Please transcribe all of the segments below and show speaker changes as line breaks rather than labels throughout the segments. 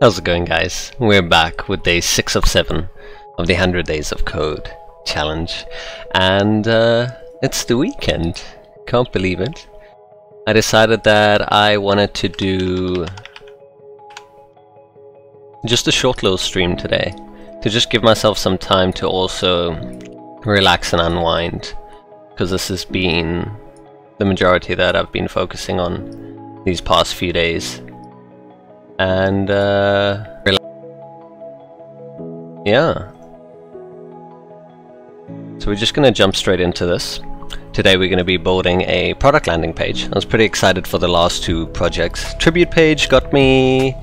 How's it going, guys? We're back with day 6 of 7 of the 100 Days of Code challenge, and it's the weekend. Can't believe it. I decided that I wanted to do just a short little stream today to just give myself some time to also relax and unwind, because this has been the majority that I've been focusing on these past few days. And yeah, so we're just gonna jump straight into this. Today we're gonna be building a product landing page. I was pretty excited for the last two projects. Tribute page got me,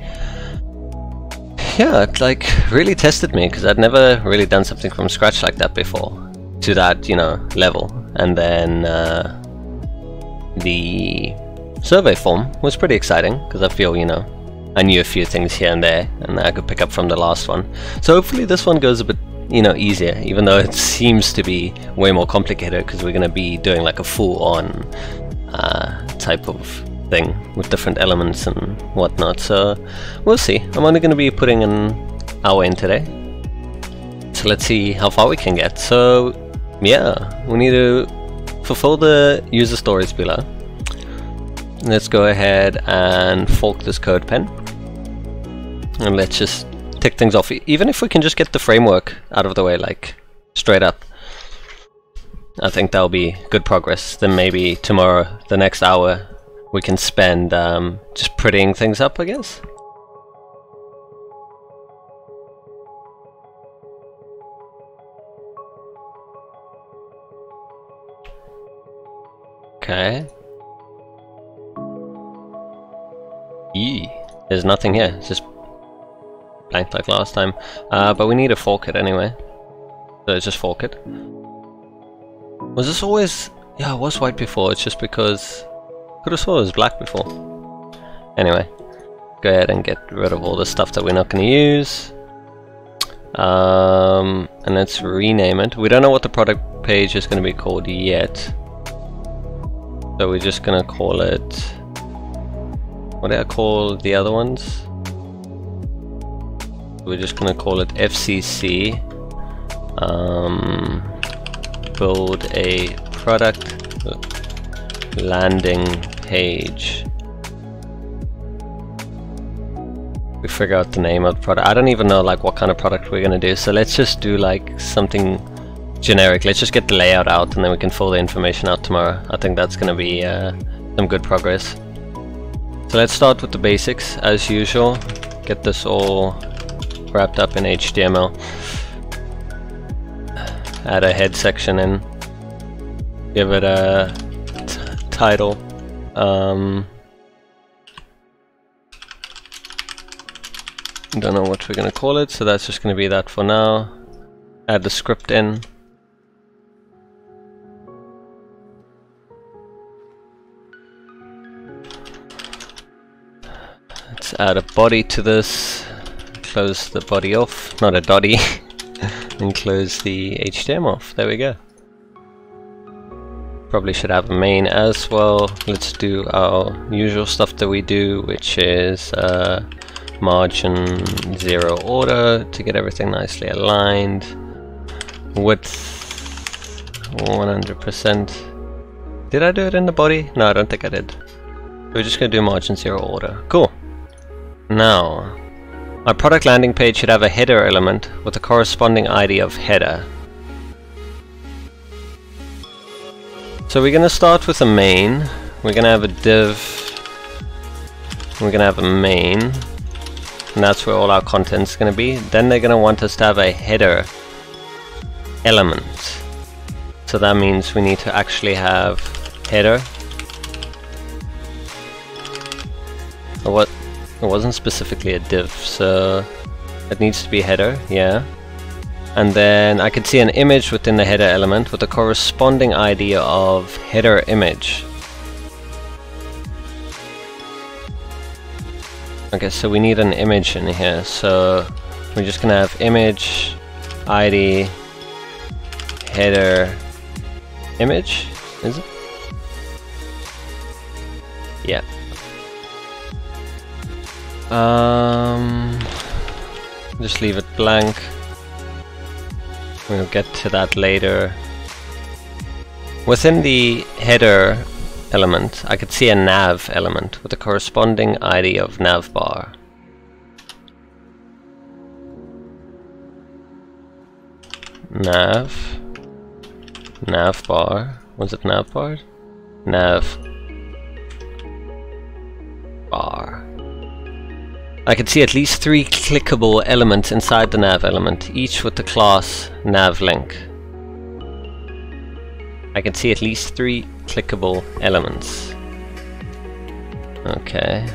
yeah, it like really tested me, because I'd never really done something from scratch like that before, to that, you know, level. And then the survey form was pretty exciting, because I feel, you know, I knew a few things here and there, and I could pick up from the last one. So hopefully this one goes a bit, you know, easier, even though it seems to be way more complicated, because we're going to be doing like a full-on type of thing with different elements and whatnot. So we'll see. I'm only going to be putting an hour in today, so let's see how far we can get. So yeah, we need to fulfill the user stories below. Let's go ahead and fork this code pen, and let's just tick things off. Even if we can just get the framework out of the way, like straight up, I think that'll be good progress. Then maybe tomorrow, the next hour, we can spend just prettying things up, I guess. Okay. There's nothing here, it's just blank like last time. But we need to fork it anyway. So let's just fork it. Was this always... yeah, it was white before, it's just because... I could have sworn it was black before. Anyway, go ahead and get rid of all the stuff that we're not going to use. And let's rename it. We don't know what the product page is going to be called yet. So we're just going to call it... what did I call the other ones? We're just gonna call it FCC. Build a product landing page. We figure out the name of the product. I don't even know like what kind of product we're gonna do, so let's just do like something generic. Let's just get the layout out, and then we can fill the information out tomorrow. I think that's gonna be some good progress. So let's start with the basics as usual. Get this all wrapped up in HTML. Add a head section in. Give it a title. Don't know what we're gonna call it, so that's just gonna be that for now. Add the script in. Let's add a body to this, close the body off, not a dotty, and close the HTML off. There we go. Probably should have a main as well. Let's do our usual stuff that we do, which is margin 0 order to get everything nicely aligned. Width 100%. Did I do it in the body? No, I don't think I did. We're just going to do margin 0 order. Cool. Now, our product landing page should have a header element with a corresponding ID of header. So we're going to start with a main. We're going to have a div. We're going to have a main. And that's where all our content's going to be. Then they're going to want us to have a header element. So that means we need to actually have header. Or what? It wasn't specifically a div, so it needs to be header, yeah. And then I could see an image within the header element with a corresponding ID of header image. Okay, so we need an image in here, so we're just gonna have image ID header image, is it? Yeah. Just leave it blank. We'll get to that later. Within the header element, I could see a nav element with a corresponding ID of navbar. Navbar. Was it navbar? Navbar. I can see at least 3 clickable elements inside the nav element, each with the class navlink. I can see at least 3 clickable elements. Okay.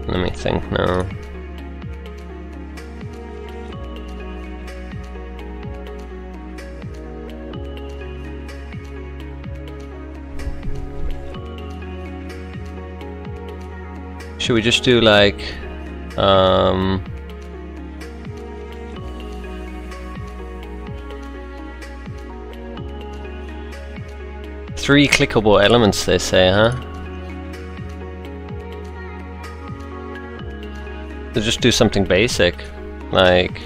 Let me think now. Should we just do like 3 clickable elements, they say, huh? So just do something basic, like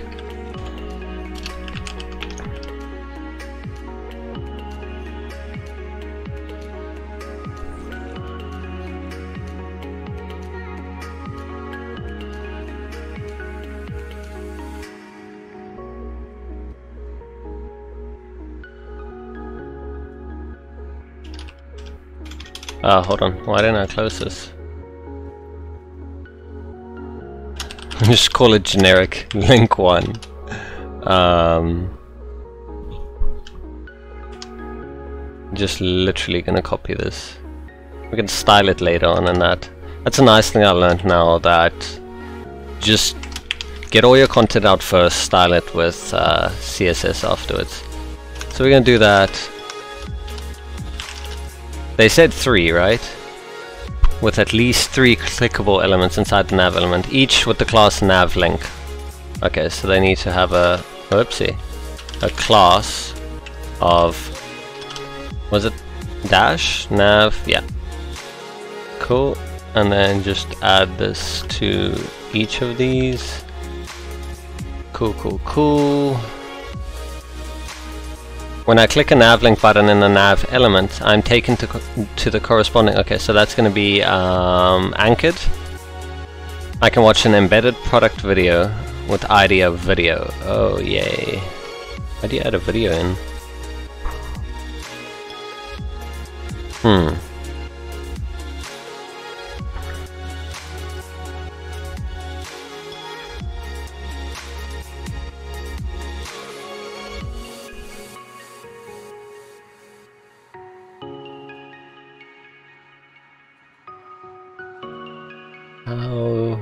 hold on, why didn't I close this? Just call it generic link 1. Just literally gonna copy this. We can style it later on and that. That's a nice thing I learned now, that just get all your content out first, style it with CSS afterwards. So we're gonna do that. They said 3, right? With at least 3 clickable elements inside the nav element, each with the class navlink. Okay, so they need to have a class of, was it dash nav? Yeah, cool. And then just add this to each of these. Cool. When I click a navlink button in the nav element, I'm taken to the corresponding. Okay, so that's going to be anchored. I can watch an embedded product video with ID of video. Oh yay! How do you add a video in? How?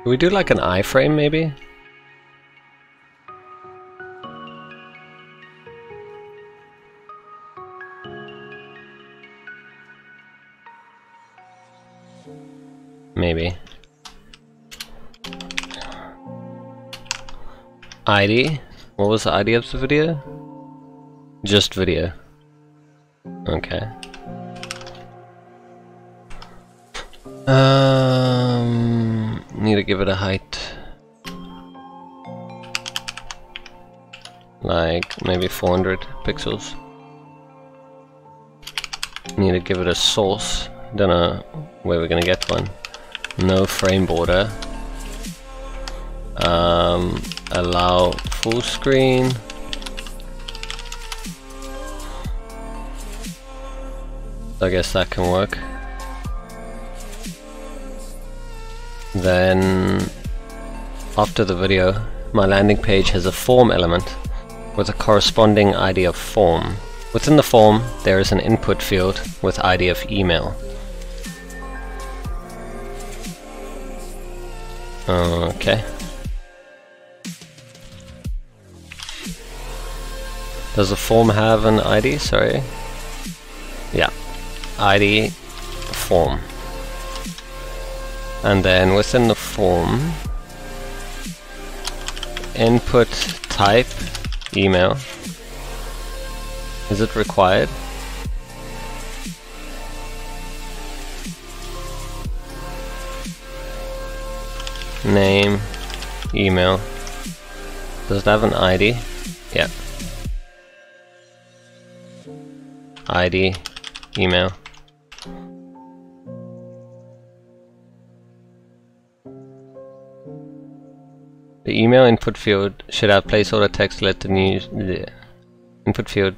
Can we do like an iframe maybe? Maybe. ID? What was the ID of the video? Just video. Okay. Need to give it a height. Like maybe 400 pixels. Need to give it a source. Don't know where we're gonna get one. No frame border. Allow full screen. I guess that can work. Then after the video, my landing page has a form element with a corresponding ID of form. Within the form, there is an input field with ID of email. Okay. Does the form have an ID? Sorry. Yeah. ID form. And then within the form, input type email. Is it required? Name, email. Does it have an ID? Yeah. ID, email. The email input field should have placeholder text to let the new input field.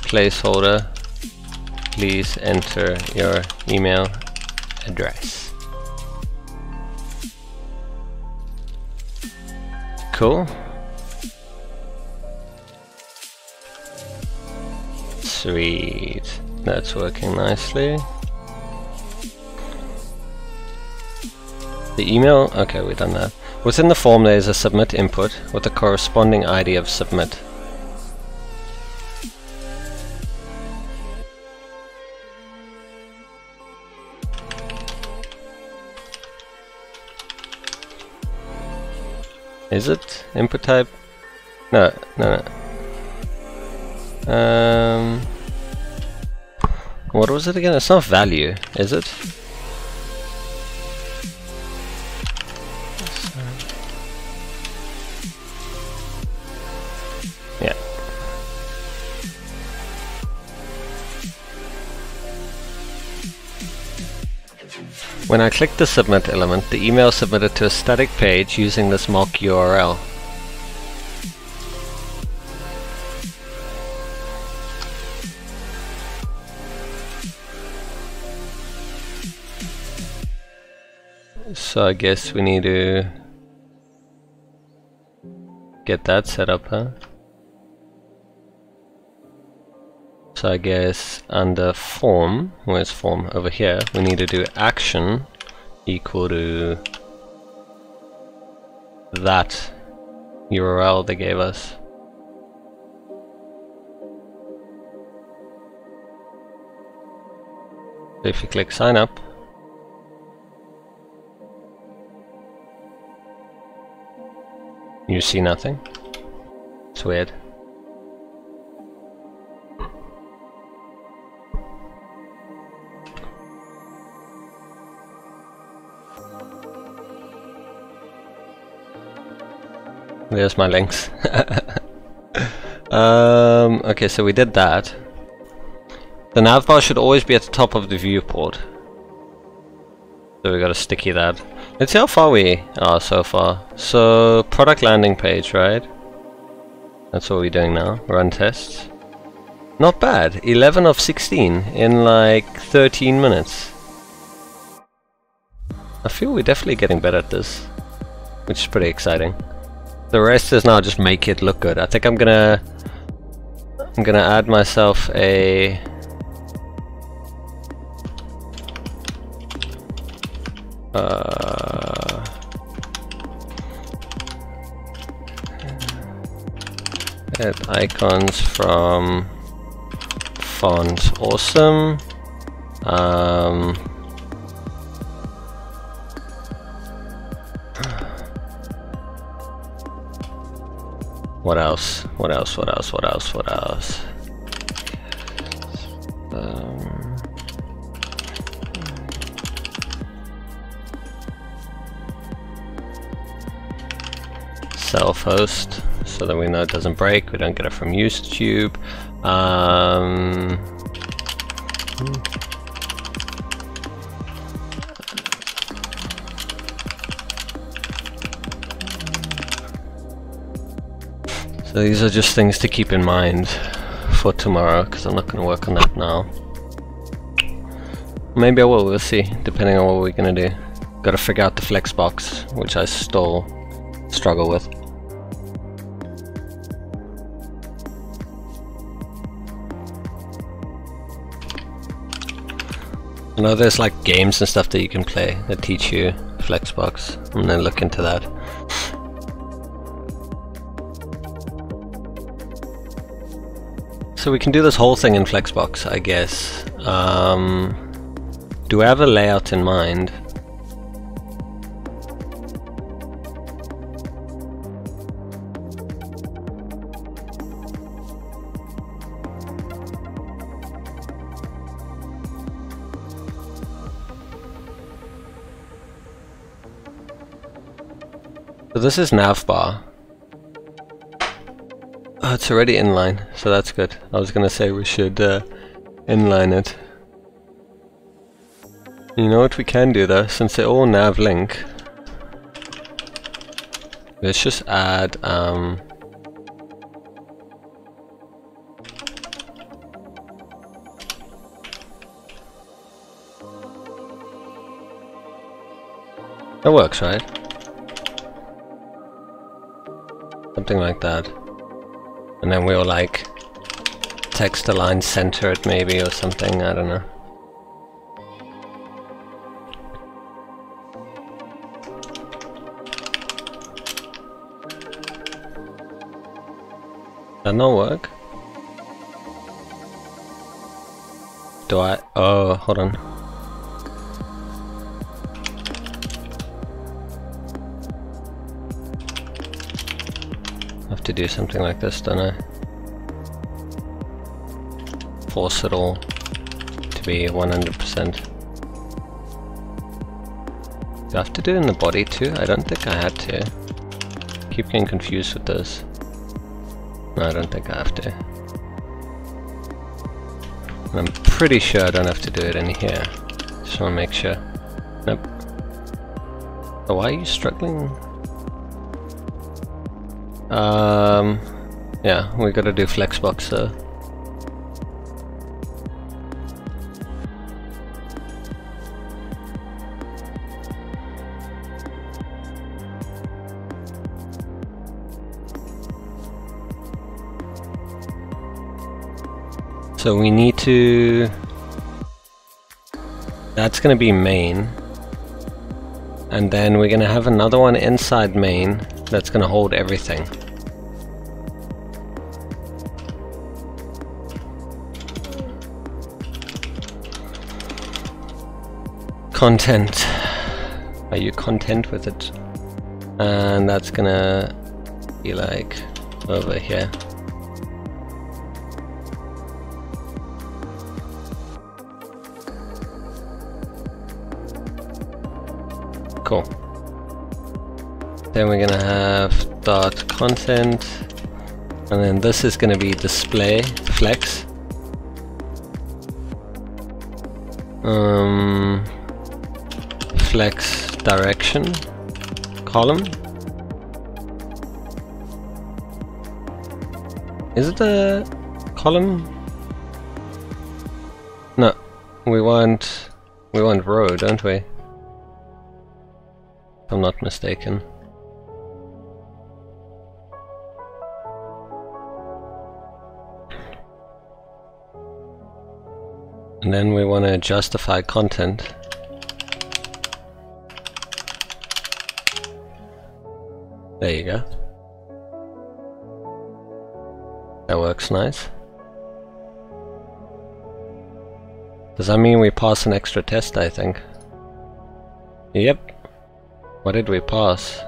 Placeholder. Please enter your email address. Cool. Sweet. That's working nicely. The email, okay, we've done that. Within the form there is a submit input with the corresponding ID of submit. Is it input type? No. What was it again? It's not value, is it? Yeah. When I click the submit element, the email is submitted to a static page using this mock URL. So I guess we need to get that set up, huh? So I guess under form, where's form? Over here, we need to do action equal to that URL they gave us. So if you click sign up, you see nothing. It's weird. There's my links. Okay, so we did that. The navbar should always be at the top of the viewport. So we gotta sticky that. Let's see how far we are so far. So, product landing page, right? That's what we're doing now. Run tests. Not bad. 11 of 16 in like 13 minutes. I feel we're definitely getting better at this, which is pretty exciting. The rest is now just make it look good. I think I'm gonna add myself a add icons from font awesome. What else? What else? What else? What else? What else? Self-host, so that we know it doesn't break. We don't get it from YouTube. So these are just things to keep in mind for tomorrow, because I'm not going to work on that now. Maybe I will, we'll see, depending on what we're going to do. Got to figure out the Flexbox, which I still struggle with. I know there's like games and stuff that you can play that teach you Flexbox. I'm going to look into that. So we can do this whole thing in Flexbox, I guess. Do I have a layout in mind? So this is navbar. Oh, it's already inline, so that's good. I was gonna say we should inline it. You know what we can do though, since they're all nav link. Let's just add that works, right? Something like that. And then we'll like text align center it maybe or something, I don't know. That not work? Do I? Oh, hold on. I have to do something like this, don't I? Force it all to be 100%. Do I have to do it in the body too? I don't think I had to. Keep getting confused with this. No, I don't think I have to. And I'm pretty sure I don't have to do it in here. Just want to make sure. Nope. Oh, why are you struggling? Yeah, we gotta do flexbox though. So we need to... That's gonna be main. And then we're gonna have another one inside main that's gonna hold everything. Content. Are you content with it? And that's gonna be like over here. Cool. Then we're gonna have dot content, and then this is gonna be display flex. Flex direction column. Is it a column? No, we want row, don't we? If I'm not mistaken. And then we want to justify content. There you go. That works nice. Does that mean we pass an extra test, I think? Yep. What did we pass?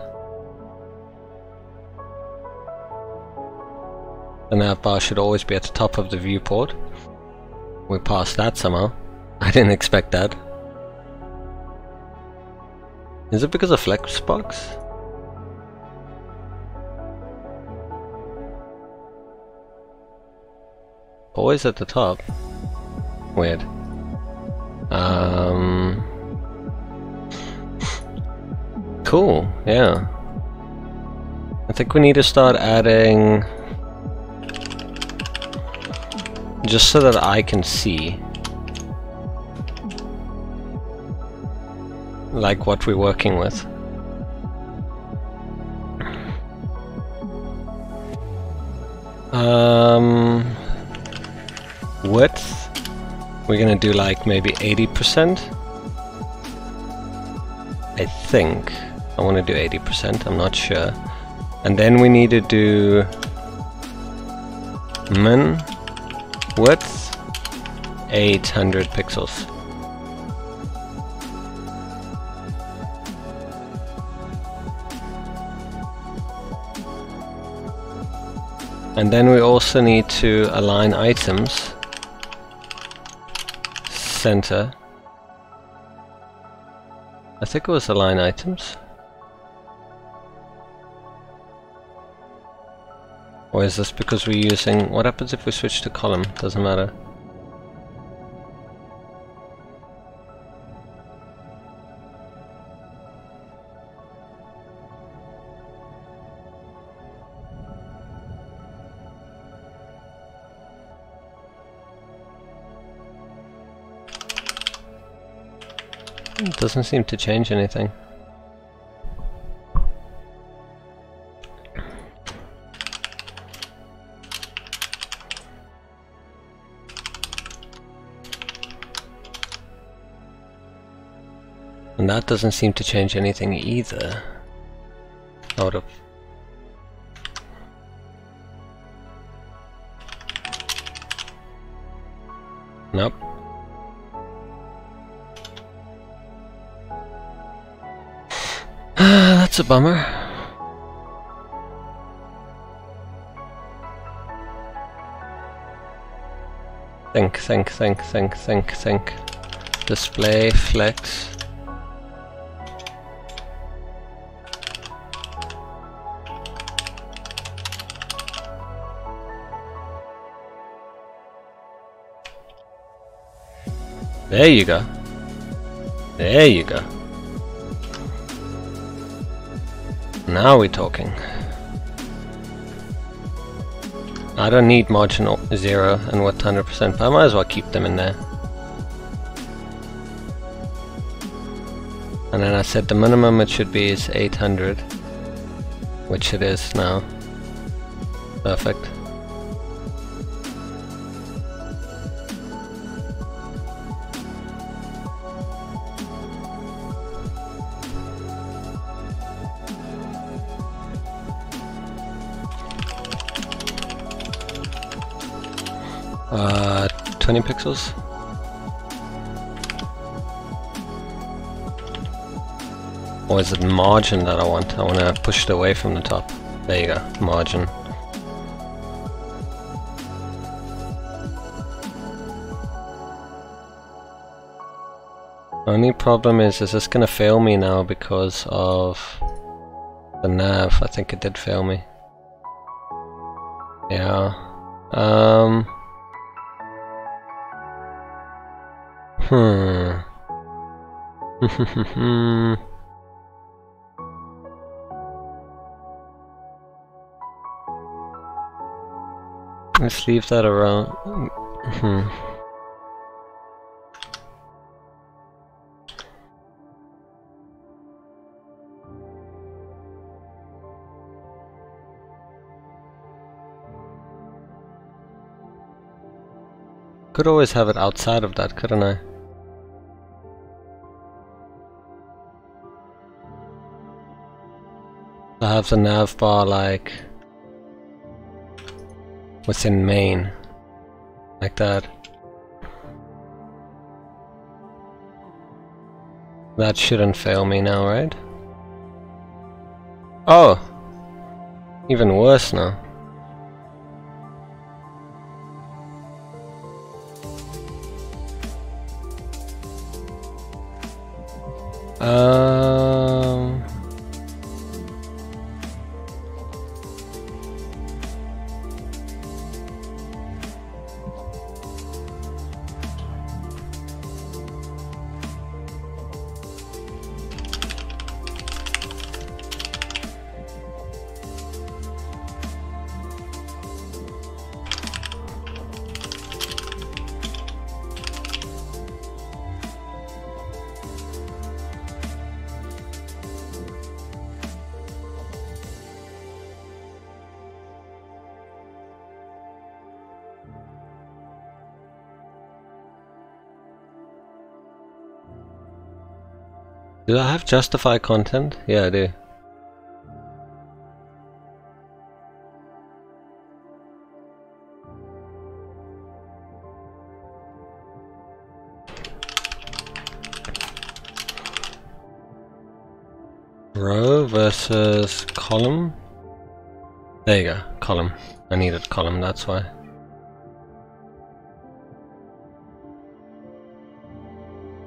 The nav bar should always be at the top of the viewport. We passed that somehow. I didn't expect that. Is it because of Flexbox? Always at the top. Weird. Cool, yeah. I think we need to start adding... just so that I can see like what we're working with. Width, we're gonna do like maybe 80%. I think I want to do 80%, I'm not sure. And then we need to do min width 800 pixels. And then we also need to align items center. I think it was align items. Or is this because we're using... What happens if we switch to column? Doesn't matter. It doesn't seem to change anything. And that doesn't seem to change anything either. Out of... Nope. That's a bummer. Think. Display, flex. There you go. There you go. Now we're talking. I don't need margin 0 and width 100%, but I might as well keep them in there. And then I said the minimum it should be is 800, which it is now. Perfect. Uh, 20 pixels. Or is it margin that I want? I want to push it away from the top. There you go, margin. Only problem is this gonna fail me now because of the nav? I think it did fail me. Yeah. Let's leave that around. Could always have it outside of that, couldn't I? I have the nav bar like within main, like that. That shouldn't fail me now, right? Oh! Even worse now. Do I have justify content? Yeah, I do. Row versus column. There you go, column. I needed column, that's why.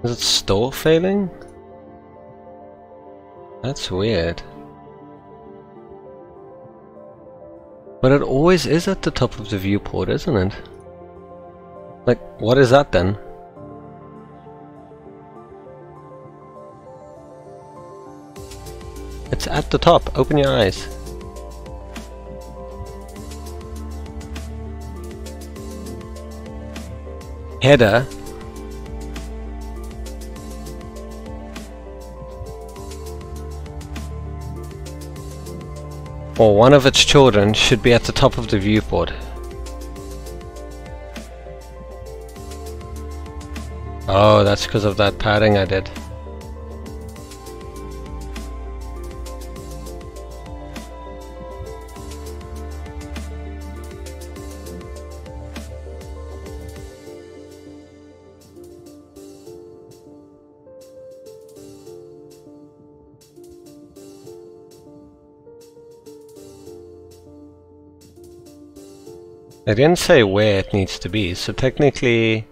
Is it store failing? That's weird. But it always is at the top of the viewport, isn't it? Like, what is that then? It's at the top. Open your eyes. Header. Or one of its children should be at the top of the viewport. Oh, that's because of that padding I did. They didn't say where it needs to be, so technically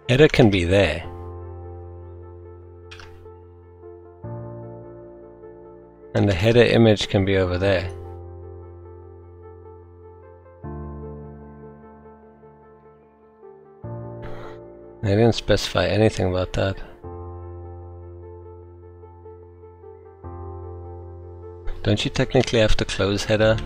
header can be there. And the header image can be over there. They didn't specify anything about that. Don't you technically have to close header?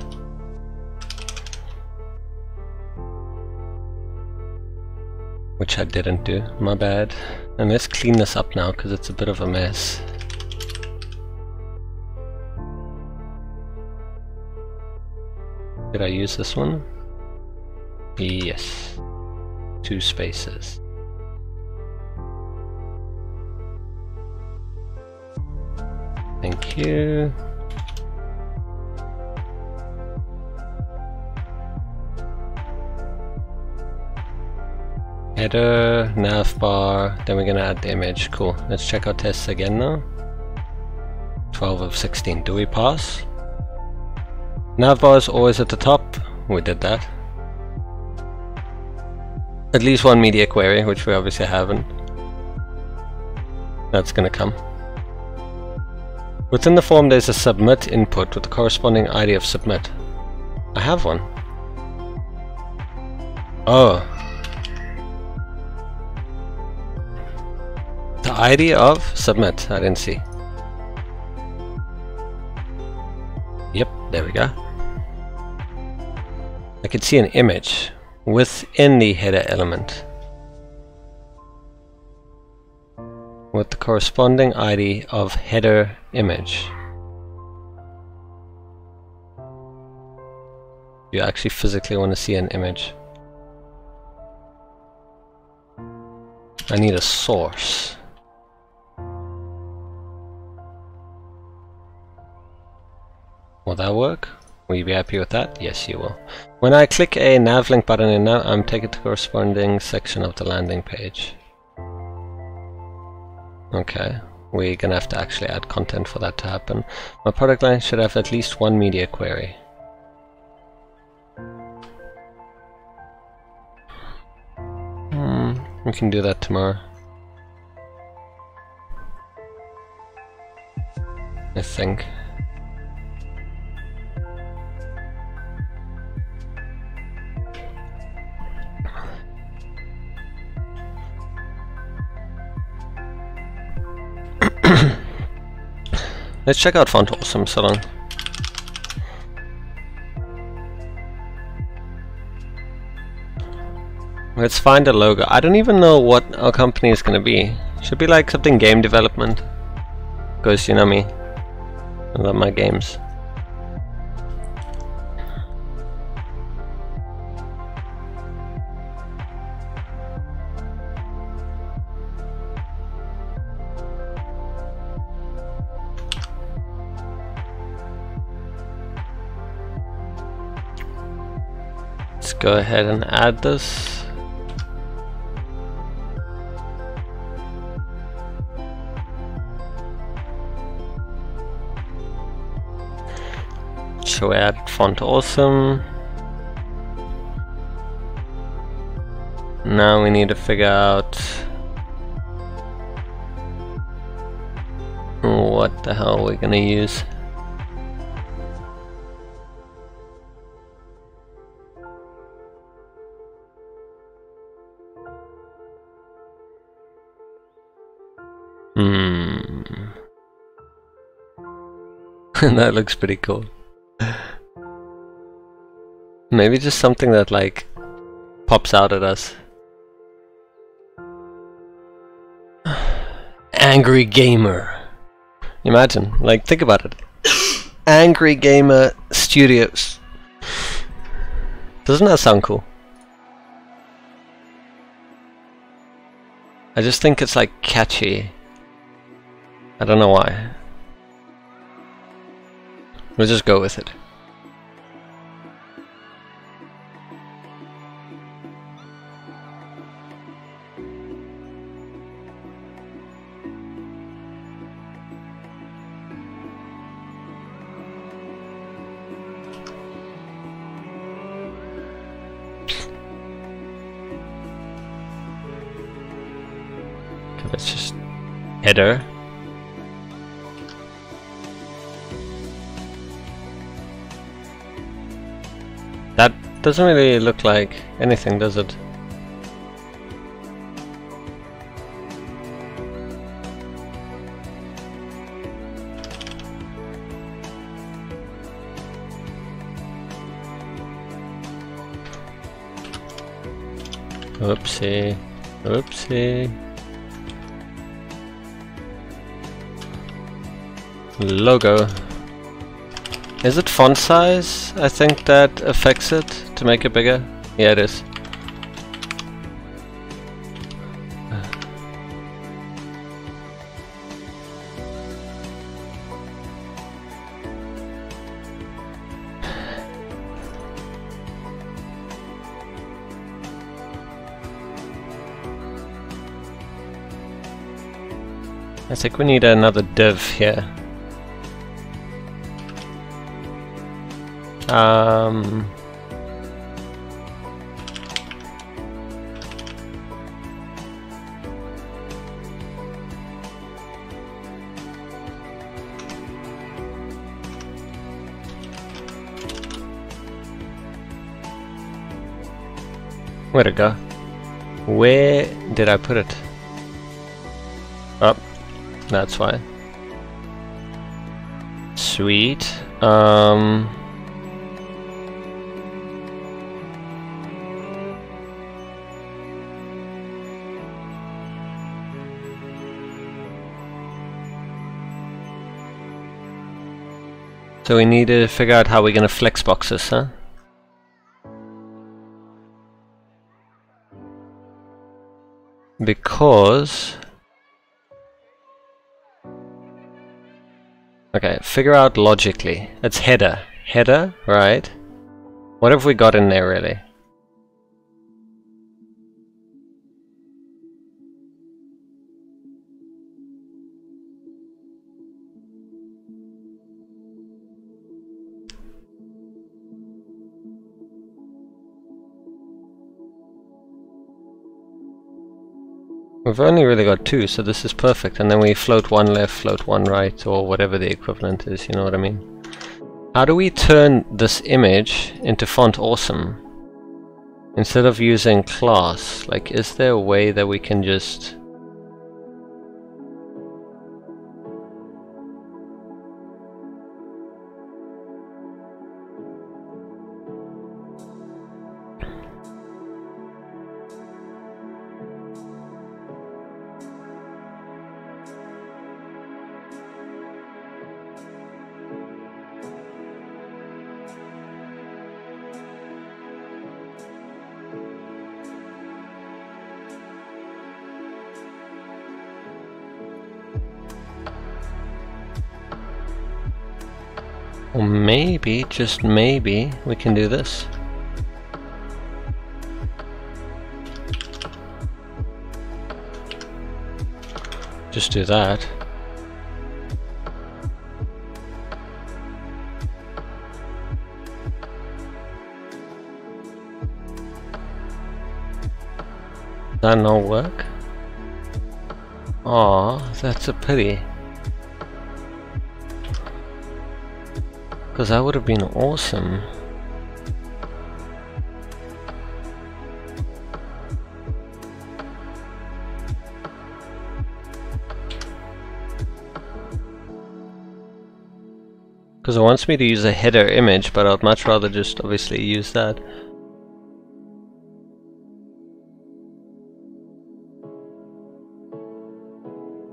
Which I didn't do, my bad. And let's clean this up now because it's a bit of a mess. Did I use this one? Yes. 2 spaces. Thank you. Header, navbar, then we're gonna add the image. Cool. Let's check our tests again now. 12 of 16. Do we pass? Navbar is always at the top. We did that. At least one media query, which we obviously haven't. That's gonna come. Within the form there's a submit input with the corresponding ID of submit. I have one. Oh. The ID of submit, I didn't see. Yep, there we go. I can see an image within the header element with the corresponding ID of header image. You actually physically want to see an image. I need a source. Will that work? Will you be happy with that? Yes, you will. When I click a navlink button in now, I'm taken to the corresponding section of the landing page. Okay, we're gonna have to actually add content for that to happen. My product line should have at least one media query. We can do that tomorrow. I think. Let's check out Font Awesome, so long. Let's find a logo. I don't even know what our company is gonna be. Should be like something game development. Because you know me. I love my games. Let's go ahead and add this. so we add font awesome. Now we need to figure out what the hell we're gonna use. That looks pretty cool. Maybe just something that like pops out at us. Angry Gamer. Imagine, like, think about it. Angry Gamer Studios. Doesn't that sound cool? I just think it's like catchy. I don't know why. We'll just go with it. Okay, let's just header. That doesn't really look like anything, does it? Oopsie. Oopsie. Logo. Is it font size? I think that affects it to make it bigger. Yeah, it is. I think we need another div here. Where'd it go? Where did I put it? Oh, that's why. Sweet. So we need to figure out how we're gonna flex boxes, huh? Because... okay, figure out logically. It's header. Header, right? What have we got in there really? We've only really got two, so this is perfect. And then we float one left, float one right, or whatever the equivalent is, you know what I mean? How do we turn this image into font awesome? Instead of using class, like, is there a way that we can just... or maybe, just maybe, we can do this. Just do that. That not work? Aw, that's a pity. Because that would have been awesome. Because it wants me to use a header image, but I'd much rather just obviously use that.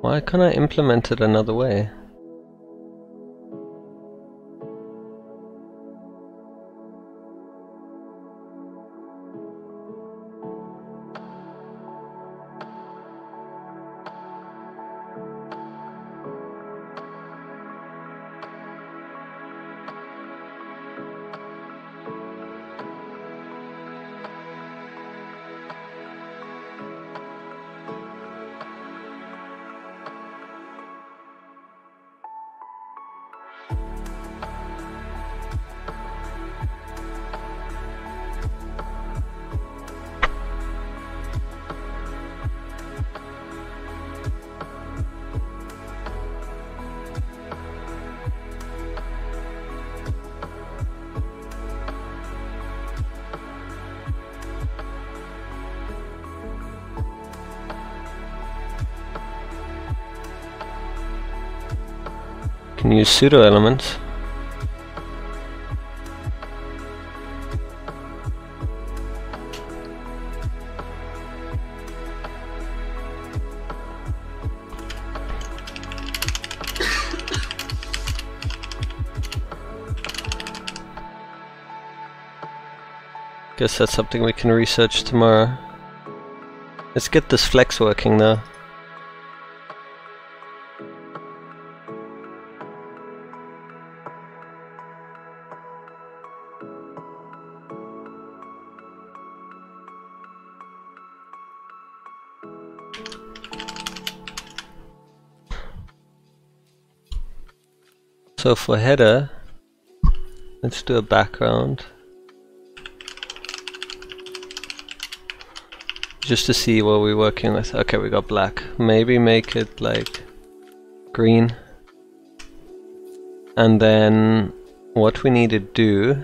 Why can't I implement it another way? Can use pseudo elements. Guess that's something we can research tomorrow. Let's get this flex working though. So for header, let's do a background. Just to see what we're working with. Okay, we got black. Maybe make it like green. And then what we need to do,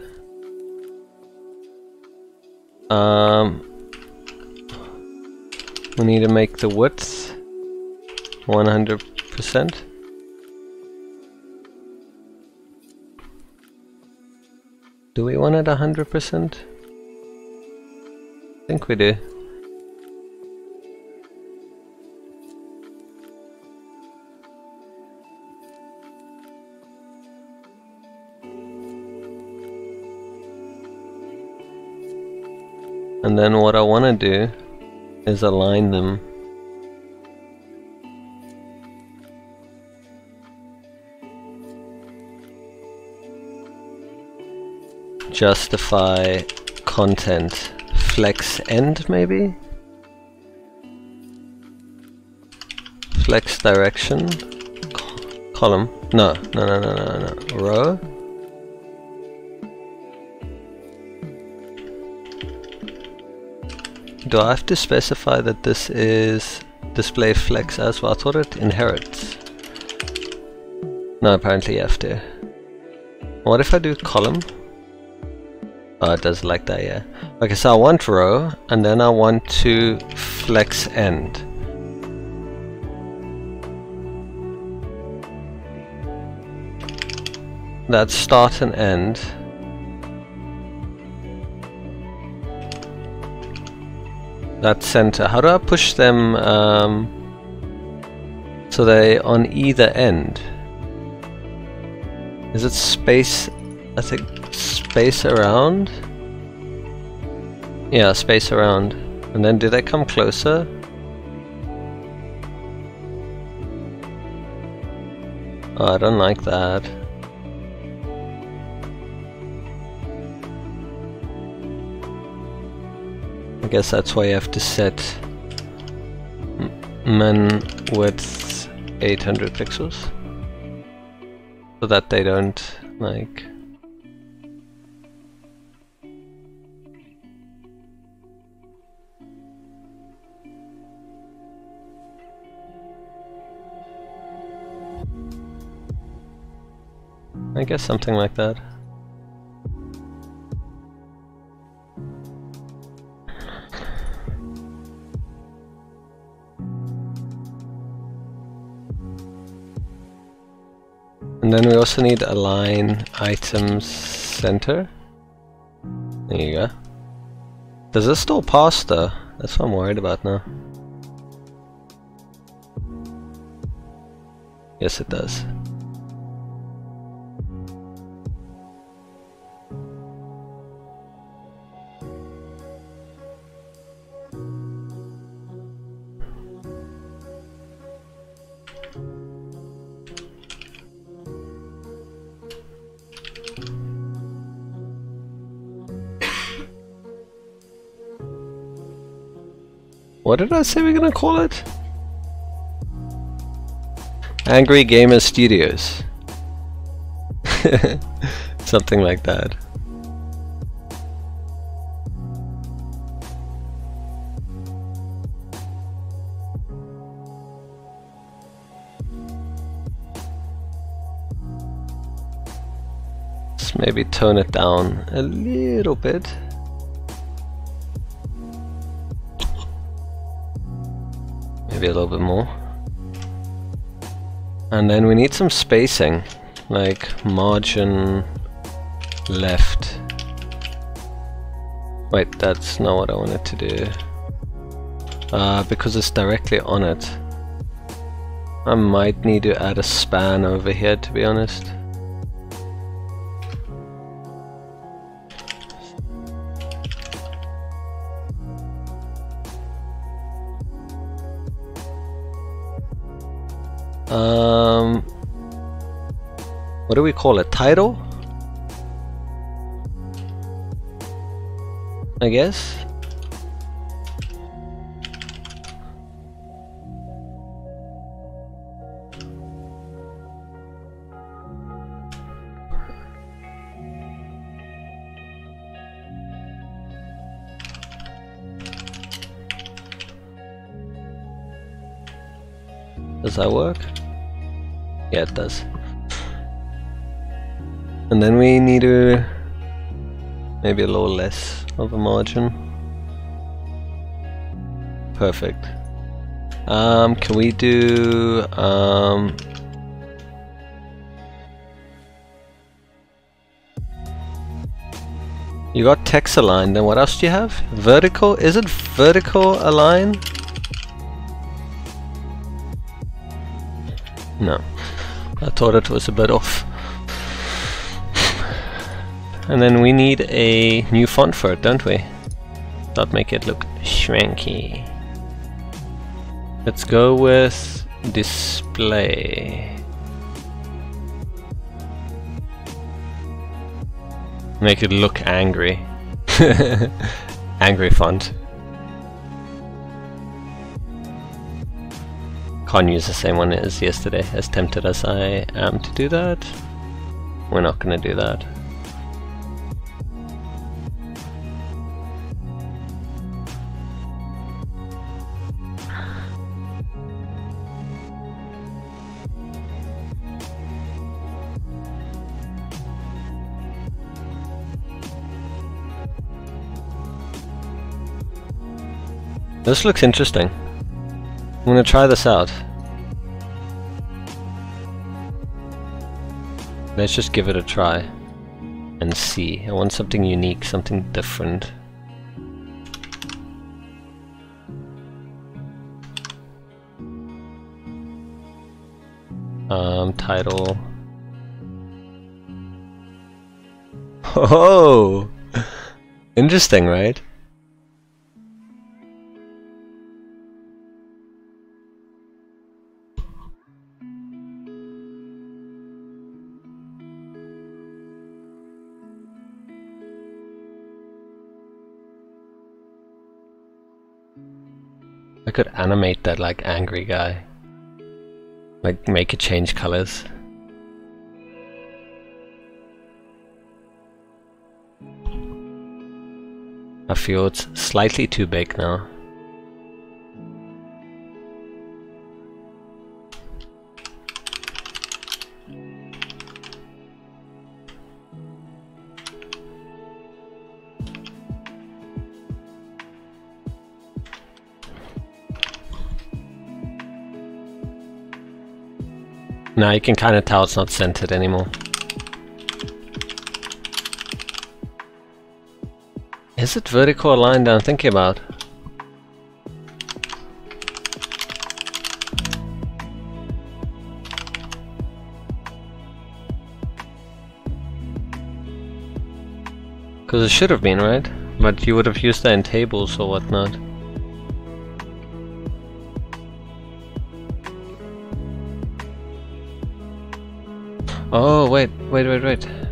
we need to make the width 100%. Do we want it 100%? I think we do. And then what I want to do is align them. Justify content flex end maybe? Flex direction column. No. Row. Do I have to specify that this is display flex as well? I thought it inherits. No, apparently you have to. What if I do column? Oh, it does like that, yeah. Okay, so I want row, and then I want to flex end. That's start and end. That's center. How do I push them so they on either end? Is it space? I think space around? Yeah, space around. And then do they come closer? Oh, I don't like that. I guess that's why you have to set min width 800 pixels so that they don't like. I guess something like that. And then we also need align items center. There you go. Does this still pass though? That's what I'm worried about now. Yes, it does. What did I say we're gonna call it? Angry Gamer Studios. Something like that. Let's maybe tone it down a little bit. Maybe a little bit more. And then we need some spacing, like margin left. Wait, that's not what I wanted to do. Because it's directly on it. I might need to add a span over here, to be honest. What do we call it? Title? I guess? Does that work? Yeah, it does. And then we need to maybe a little less of a margin. Perfect. Can we do you got text align, then what else do you have? Vertical? Is it vertical align? No. I thought it was a bit off. And then we need a new font for it, don't we? That'll make it look shrinky. Let's go with display. Make it look angry. Angry font. Can't use the same one as yesterday, as tempted as I am to do that. We're not gonna do that. This looks interesting. I'm gonna try this out. Let's just give it a try and see. I want something unique, something different. Title. Oh, interesting, right? I could animate that like angry guy. Like make it change colors. I feel it's slightly too big now. Now you can kind of tell it's not centered anymore. Is it vertical aligned I'm thinking about? Because it should have been, right? But you would have used that in tables or whatnot. Oh, wait.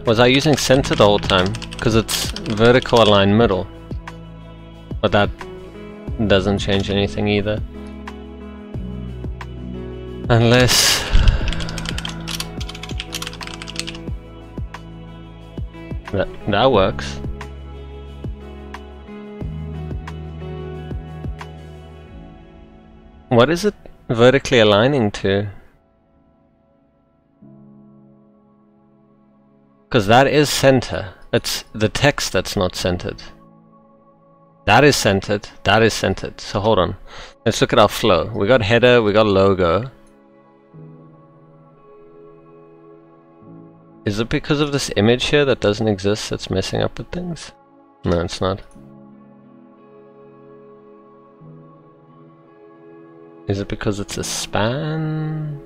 Was I using center the whole time? Because it's vertical align middle. But that doesn't change anything either. Unless... that works. What is it vertically aligning to? Because that is center. It's the text that's not centered. That is centered. That is centered. So hold on. Let's look at our flow. We got header, we got logo. Is it because of this image here that doesn't exist that's messing up with things? No, it's not. Is it because it's a span?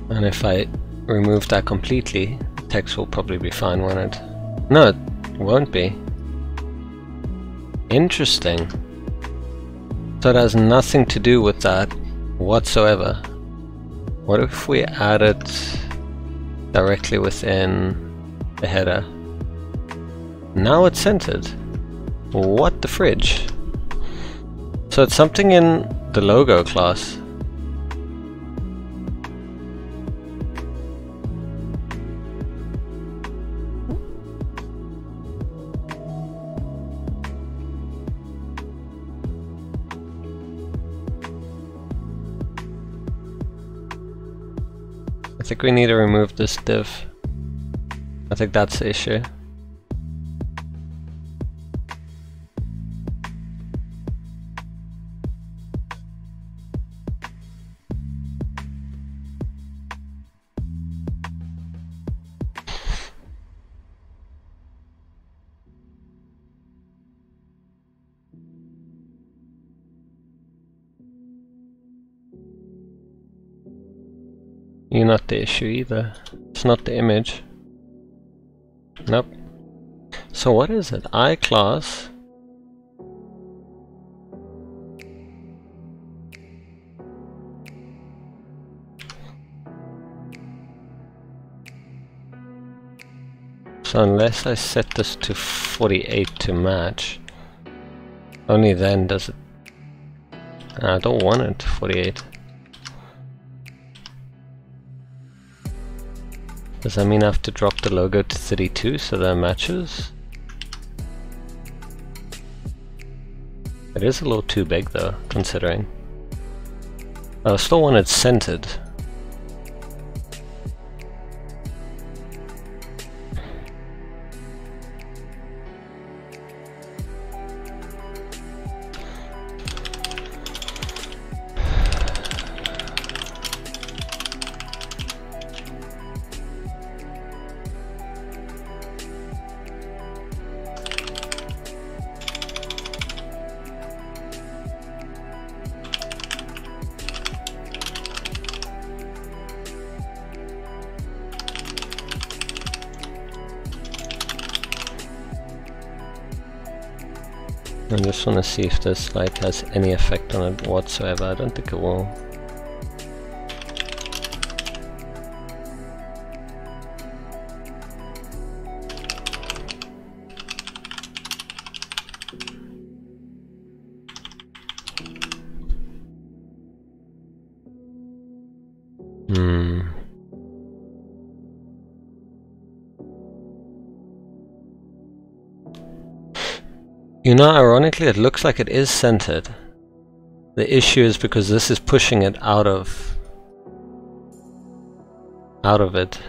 And if I remove that completely, the text will probably be fine, won't it? No, it won't be. Interesting. So it has nothing to do with that whatsoever. What if we add it directly within the header? Now it's centered. What the fridge? So it's something in the logo class. I think we need to remove this div. I think that's the issue. You're not the issue either. It's not the image. Nope. So what is it? I class. So unless I set this to 48 to match, only then does it... I don't want it to 48. Does that mean I have to drop the logo to 32 so that it matches? It is a little too big though, considering. I still want it centered. I just want to see if this like has any effect on it whatsoever. I don't think it will. You know, ironically, it looks like it is centered. The issue is because this is pushing it out of it.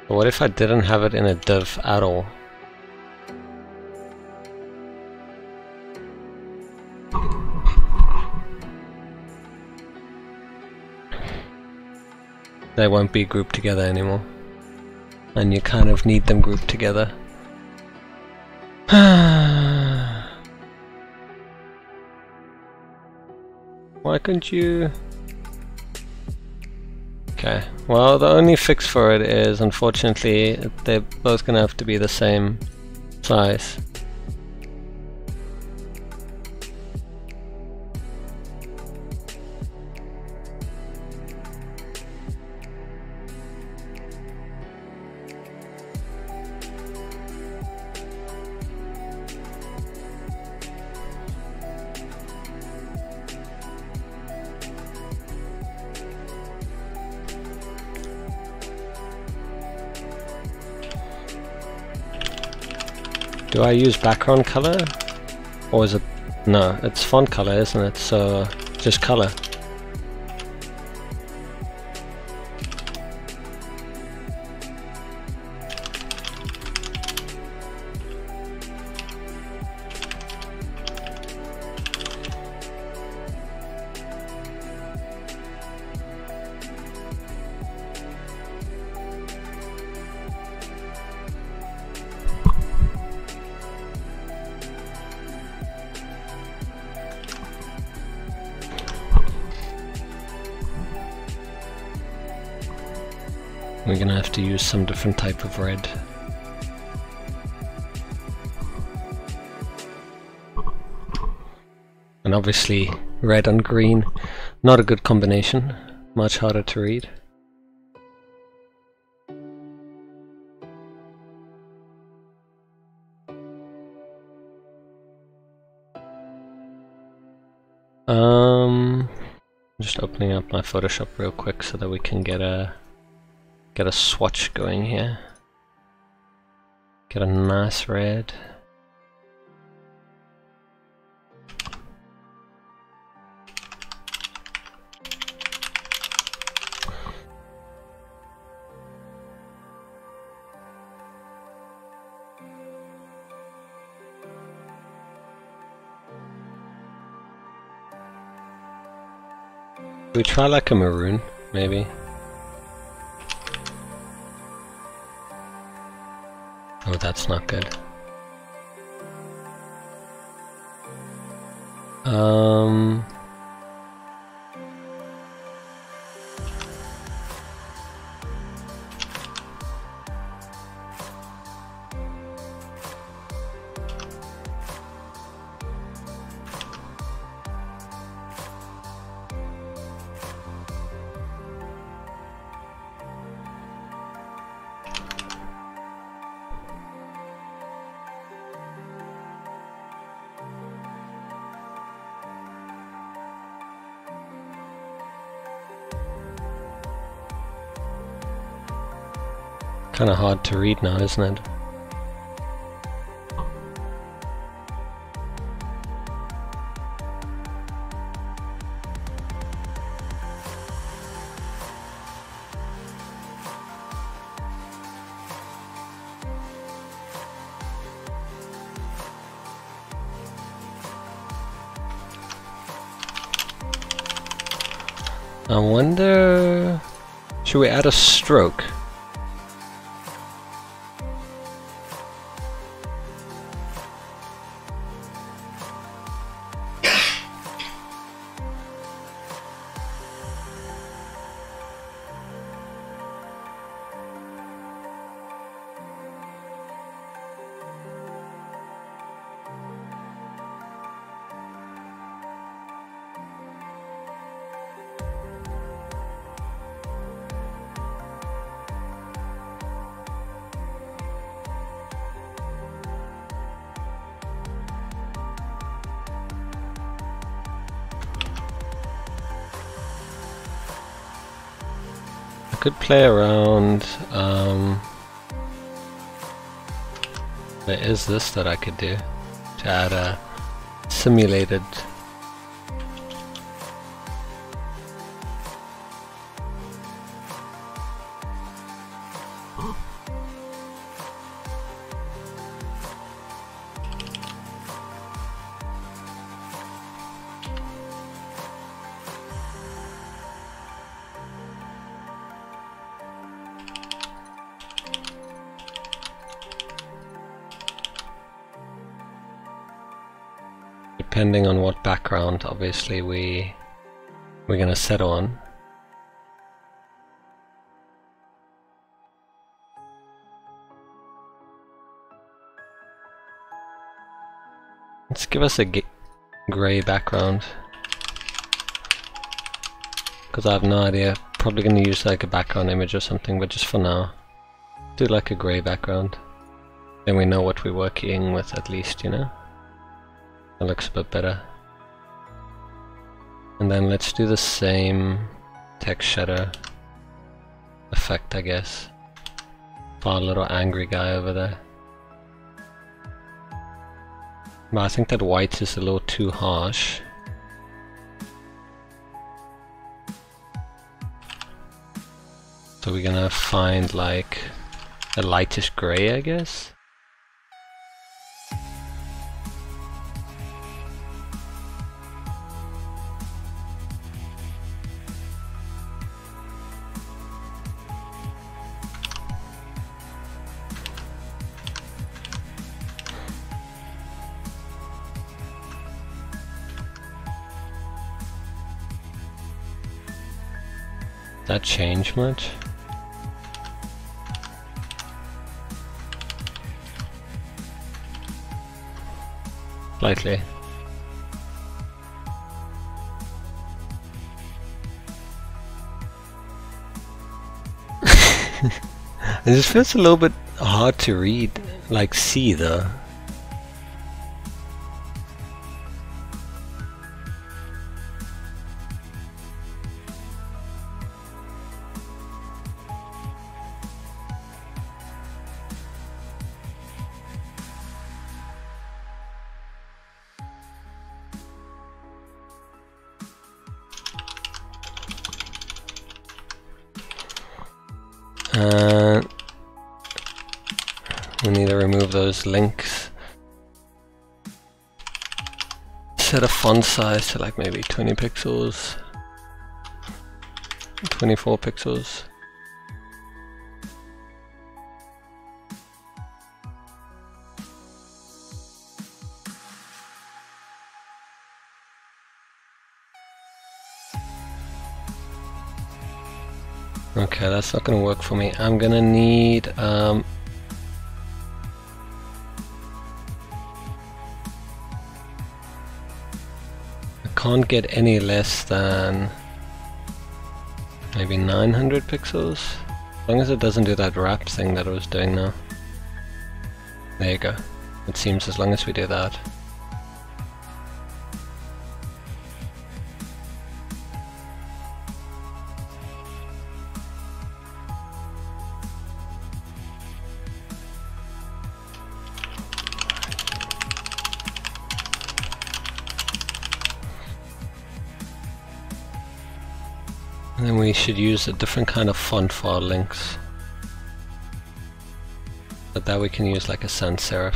But what if I didn't have it in a div at all? They won't be grouped together anymore. And you kind of need them grouped together. Why couldn't you... Okay, well the only fix for it is, unfortunately, they're both gonna have to be the same size. Do I use background color? Or is it... No, it's font color, isn't it? So, just color. We're gonna have to use some different type of red. And obviously red and green, not a good combination, much harder to read. Just opening up my Photoshop real quick so that we can get a swatch going here. Get a nice red. We try like a maroon, maybe. Oh, that's not good. Kind of hard to read now, isn't it? I wonder... Should we add a stroke? Could play around. There is this that I could do to add a simulated. depending on what background obviously we're gonna set on. Let's give us a grey background, because I have no idea. Probably going to use like a background image or something, but just for now, do like a grey background. Then we know what we're working with at least, you know? That looks a bit better. And then let's do the same text shadow effect, I guess, for our little angry guy over there. But I think that white is a little too harsh. So we're gonna find like a lightish grey, I guess. That change much? Slightly. It just feels a little bit hard to read, like see though. We need to remove those links. Set a font size to like maybe 20 pixels, 24 pixels. Okay, that's not gonna work for me. I'm gonna need I can't get any less than maybe 900 pixels, as long as it doesn't do that wrap thing that it was doing now. There you go. It seems as long as we do that. And then we should use a different kind of font for our links. But that we can use like a sans serif.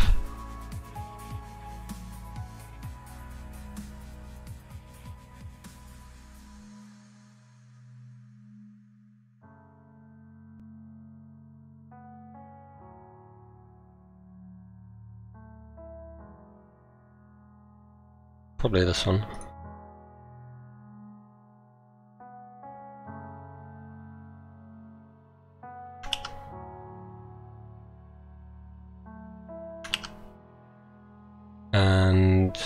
Probably this one. And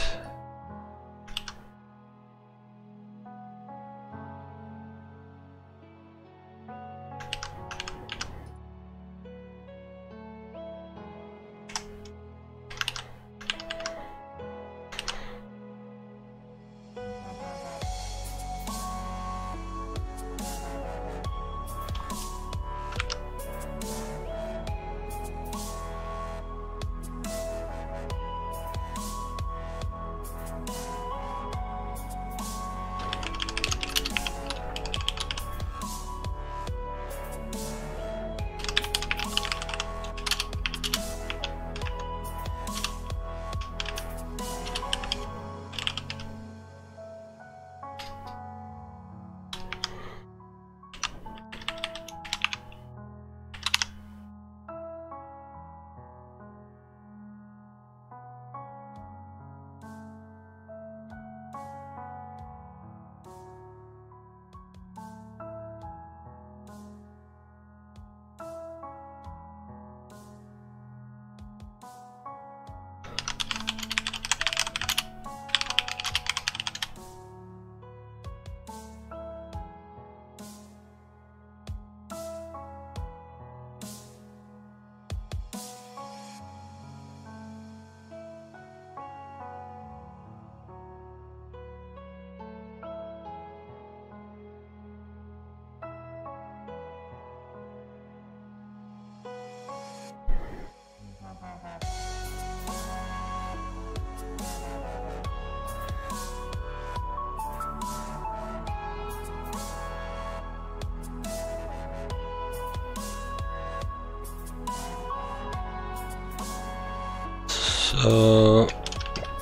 So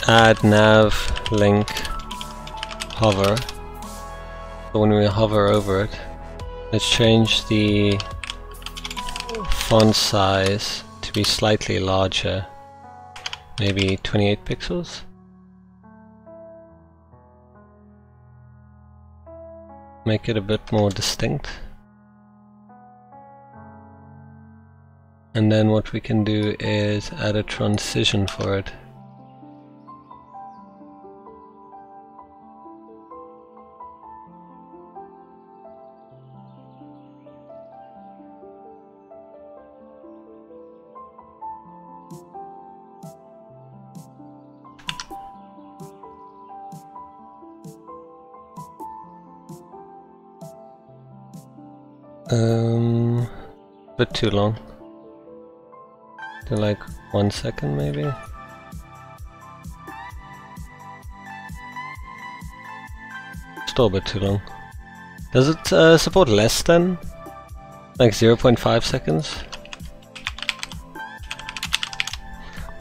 add nav link hover. So when we hover over it, let's change the font size to be slightly larger, maybe 28 pixels. Make it a bit more distinct. And then what we can do is add a transition for it. Bit too long. To like 1 second maybe. Still a bit too long. Does it support less than like 0.5 seconds?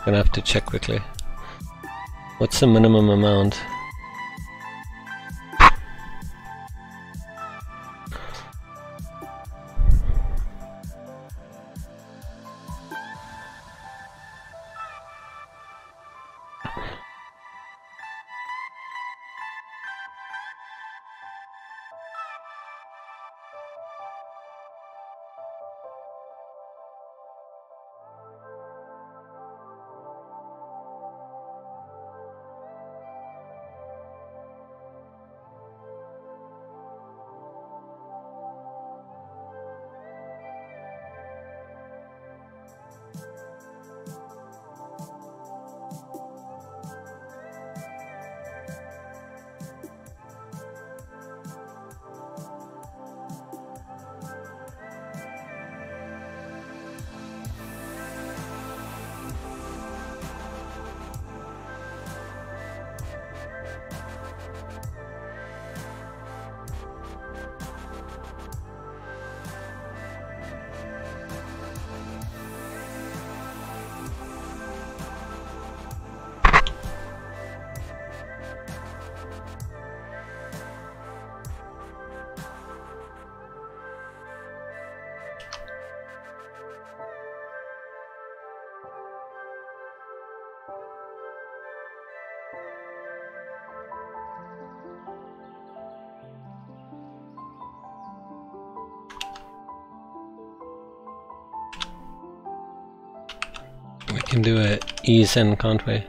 Gonna have to check quickly. What's the minimum amount? We can do a ease in, can't we?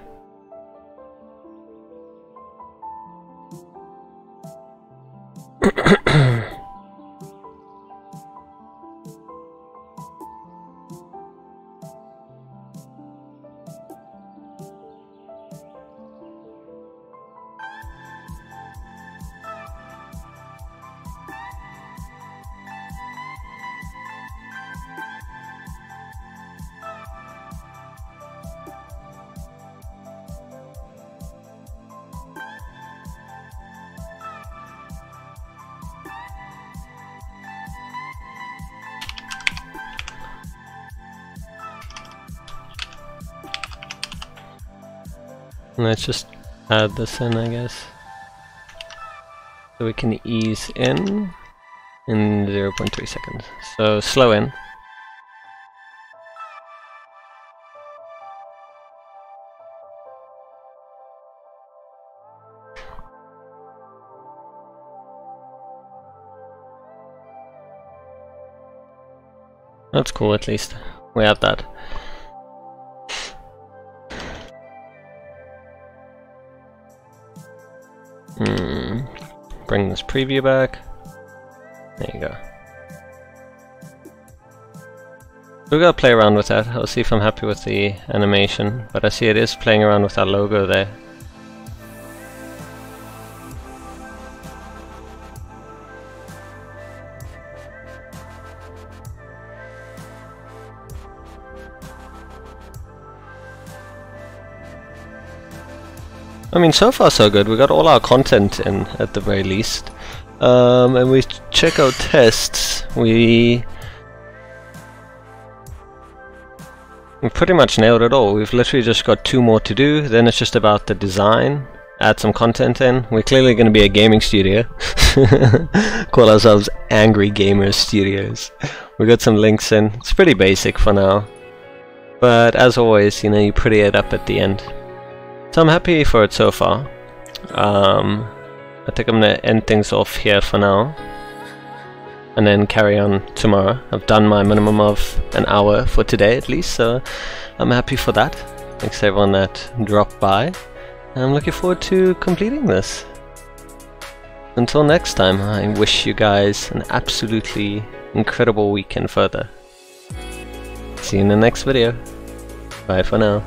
Let's just add this in, I guess. So we can ease in 0.3 seconds. So slow in. That's cool, at least. We have that. Bring this preview back. There you go. We're gonna play around with that. I'll see if I'm happy with the animation, but I see it is playing around with that logo there. I mean, so far so good. We got all our content in at the very least. And we check out tests. We We've pretty much nailed it all. We've literally just got 2 more to do, then it's just about the design, add some content in. We're clearly going to be a gaming studio. Call ourselves Angry Gamers Studios. We got some links in. It's pretty basic for now. But as always, you know, you pretty it up at the end. So I'm happy for it so far. I think I'm going to end things off here for now. And then carry on tomorrow. I've done my minimum of an hour for today at least, so I'm happy for that. Thanks to everyone that dropped by. I'm looking forward to completing this. Until next time, I wish you guys an absolutely incredible weekend further. See you in the next video. Bye for now.